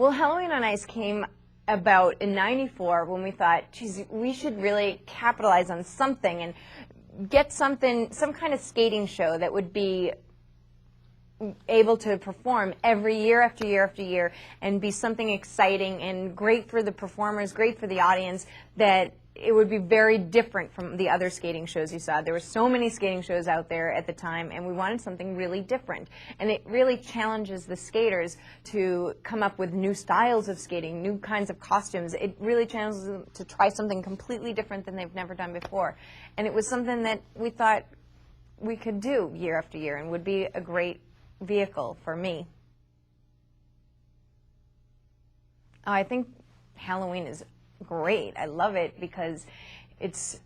Well, Halloween on Ice came about in '94 when we thought, geez, we should really capitalize on something and get something, some kind of skating show that would be able to perform every year after year after year and be something exciting and great for the performers, great for the audience, that it would be very different from the other skating shows you saw. There were so many skating shows out there at the time, and we wanted something really different. And it really challenges the skaters to come up with new styles of skating, new kinds of costumes. It really challenges them to try something completely different than they've never done before. And it was something that we thought we could do year after year and would be a great vehicle for me. I think Halloween is great. I love it because it's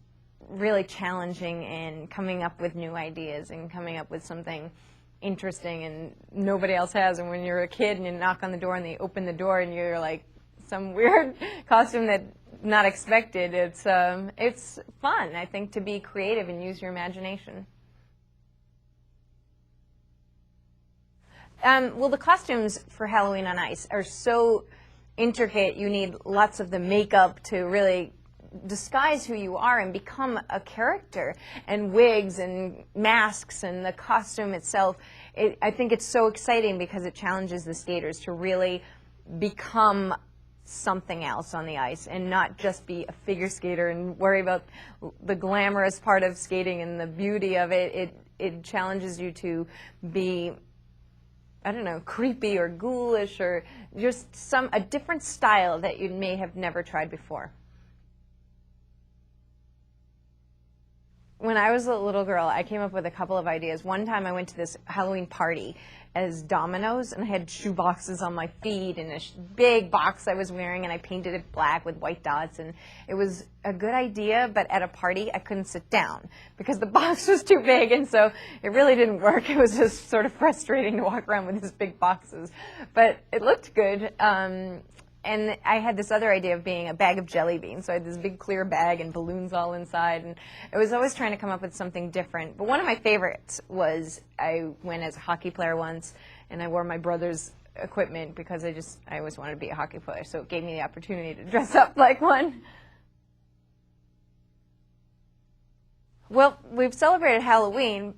really challenging and coming up with new ideas and coming up with something interesting and nobody else has. And when you're a kid and you knock on the door and they open the door and you're like some weird costume that not expected, it's fun, I think, to be creative and use your imagination. Well, the costumes for Halloween on Ice are so intricate. You need lots of the makeup to really disguise who you are and become a character, and wigs and masks and the costume itself. I think it's so exciting because it challenges the skaters to really become something else on the ice and not just be a figure skater and worry about the glamorous part of skating and the beauty of it. It challenges you to be, I don't know, creepy or ghoulish or just a different style that you may have never tried before. When I was a little girl, I came up with a couple of ideas. One time I went to this Halloween party as dominoes, and I had shoe boxes on my feet and a big box I was wearing, and I painted it black with white dots, and it was a good idea, but at a party I couldn't sit down because the box was too big, and so it really didn't work. It was just sort of frustrating to walk around with these big boxes, but it looked good. And I had this other idea of being a bag of jelly beans. So I had this big clear bag and balloons all inside. And I was always trying to come up with something different. But one of my favorites was I went as a hockey player once, and I wore my brother's equipment because I always wanted to be a hockey player. So it gave me the opportunity to dress up like one. Well, we've celebrated Halloween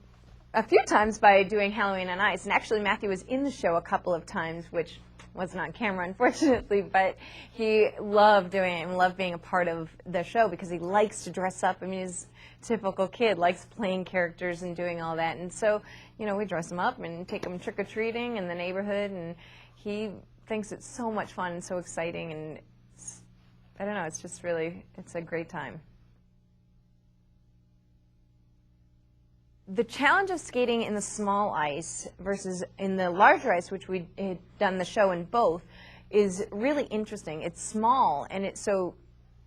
a few times by doing Halloween on Ice. And actually, Matthew was in the show a couple of times, which wasn't on camera, unfortunately, but he loved doing it and loved being a part of the show because he likes to dress up. I mean, he's a typical kid, likes playing characters and doing all that. And so, you know, we dress him up and take him trick-or-treating in the neighborhood, and he thinks it's so much fun and so exciting, and I don't know, it's just really, it's a great time. The challenge of skating in the small ice versus in the larger ice, which we had done the show in both, is really interesting. It's small, and so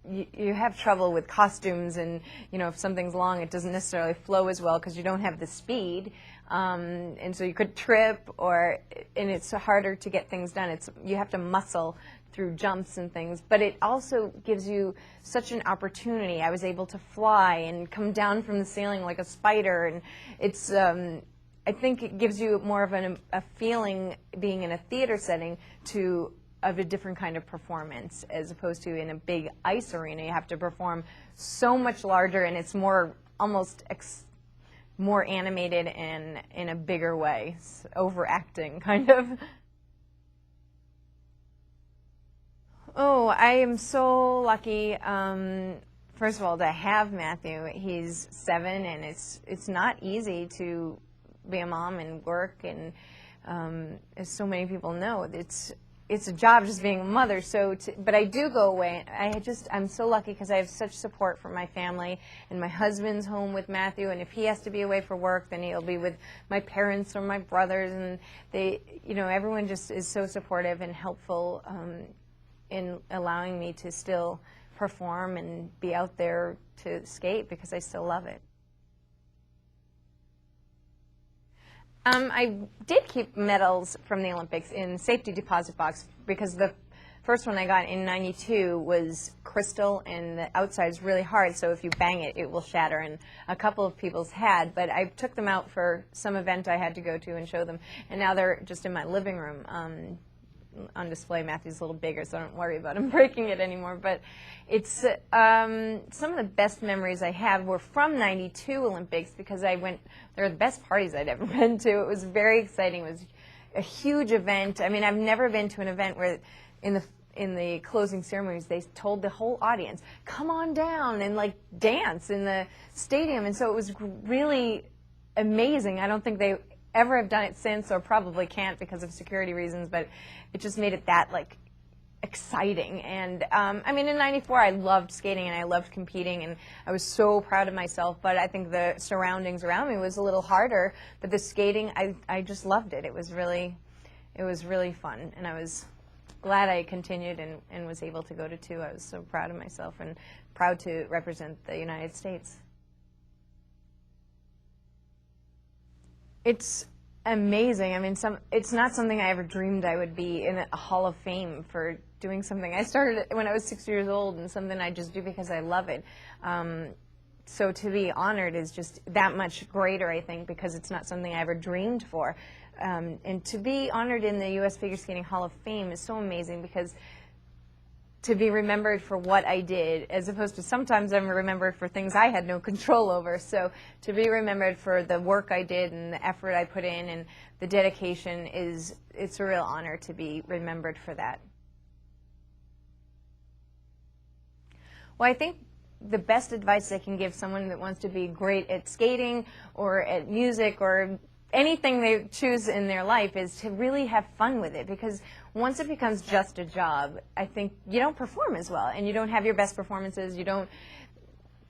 you have trouble with costumes, and you know, if something's long, it doesn't necessarily flow as well because you don't have the speed, and so you could trip, and it's harder to get things done. You have to muscle through jumps and things, but it also gives you such an opportunity. I was able to fly and come down from the ceiling like a spider, and it's I think it gives you more of a feeling being in a theater setting of a different kind of performance as opposed to in a big ice arena. You have to perform so much larger, and it's more almost more animated and in a bigger way, overacting kind of. Oh, I am so lucky, first of all, to have Matthew. He's 7, and it's not easy to be a mom and work, and as so many people know, it's a job just being a mother. But I do go away. I'm so lucky because I have such support from my family, and my husband's home with Matthew, and if he has to be away for work, then he'll be with my parents or my brothers, and everyone just is so supportive and helpful in allowing me to still perform and be out there to skate because I still love it. I did keep medals from the Olympics in safety deposit box because the first one I got in '92 was crystal, and the outside's really hard, so if you bang it, it will shatter, and a couple of people's had, but I took them out for some event I had to go to and show them, and now they're just in my living room. on display. Matthew's a little bigger, so I don't worry about him breaking it anymore. But it's some of the best memories I have were from '92 Olympics, because they were the best parties I'd ever been to. It was very exciting. It was a huge event. I mean, I've never been to an event where in the closing ceremonies they told the whole audience, come on down and like dance in the stadium. And so it was really amazing. I don't think they ever have done it since, or probably can't because of security reasons, but it just made it that like exciting. And I mean, in '94 I loved skating and I loved competing and I was so proud of myself, but I think the surroundings around me was a little harder. But the skating, I just loved it. It was really fun, and I was glad I continued and was able to go to two. I was so proud of myself and proud to represent the United States. It's amazing. I mean, it's not something I ever dreamed I would be in a Hall of Fame for doing something. I started when I was 6 years old, and something I just do because I love it. So to be honored is just that much greater, I think, because it's not something I ever dreamed for. And to be honored in the U.S. Figure Skating Hall of Fame is so amazing, because to be remembered for what I did, as opposed to sometimes I'm remembered for things I had no control over. So to be remembered for the work I did and the effort I put in and the dedication it's a real honor to be remembered for that. Well, I think the best advice I can give someone that wants to be great at skating or at music or anything they choose in their life is to really have fun with it, because once it becomes just a job, I think you don't perform as well, and you don't have your best performances, you don't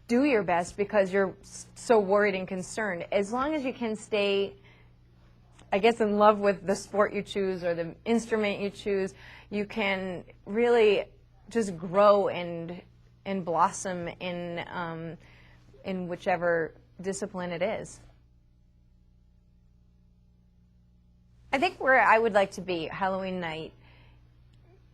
do your best because you're so worried and concerned. As long as you can stay, I guess, in love with the sport you choose or the instrument you choose, you can really just grow and blossom in whichever discipline it is. I think where I would like to be Halloween night,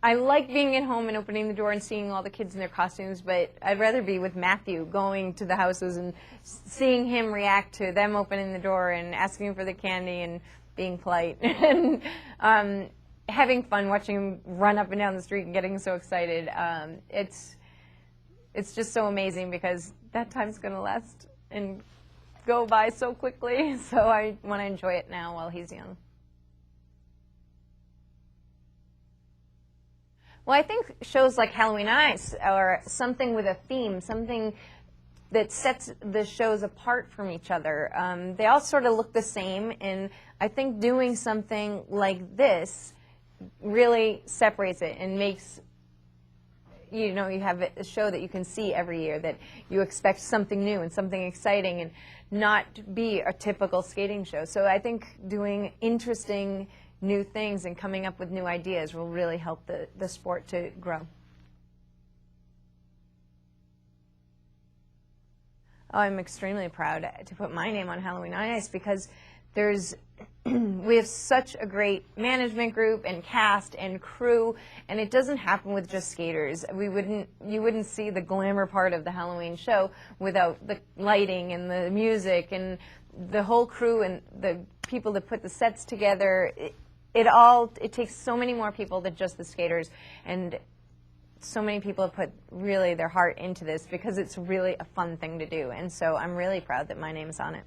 I like being at home and opening the door and seeing all the kids in their costumes, but I'd rather be with Matthew, going to the houses and seeing him react to them opening the door and asking for the candy and being polite and having fun watching him run up and down the street and getting so excited. It's just so amazing, because that time's going to last and go by so quickly, so I want to enjoy it now while he's young. Well, I think shows like Halloween Ice are something with a theme, something that sets the shows apart from each other. They all sort of look the same, and I think doing something like this really separates it and makes, you know, you have a show that you can see every year, that you expect something new and something exciting and not be a typical skating show. So I think doing interesting new things and coming up with new ideas will really help the sport to grow. Oh, I'm extremely proud to put my name on Halloween on Ice, because we have such a great management group and cast and crew, and it doesn't happen with just skaters. You wouldn't see the glamour part of the Halloween show without the lighting and the music and the whole crew and the people that put the sets together. It takes so many more people than just the skaters, and so many people have put really their heart into this, because it's really a fun thing to do, and so I'm really proud that my name's on it.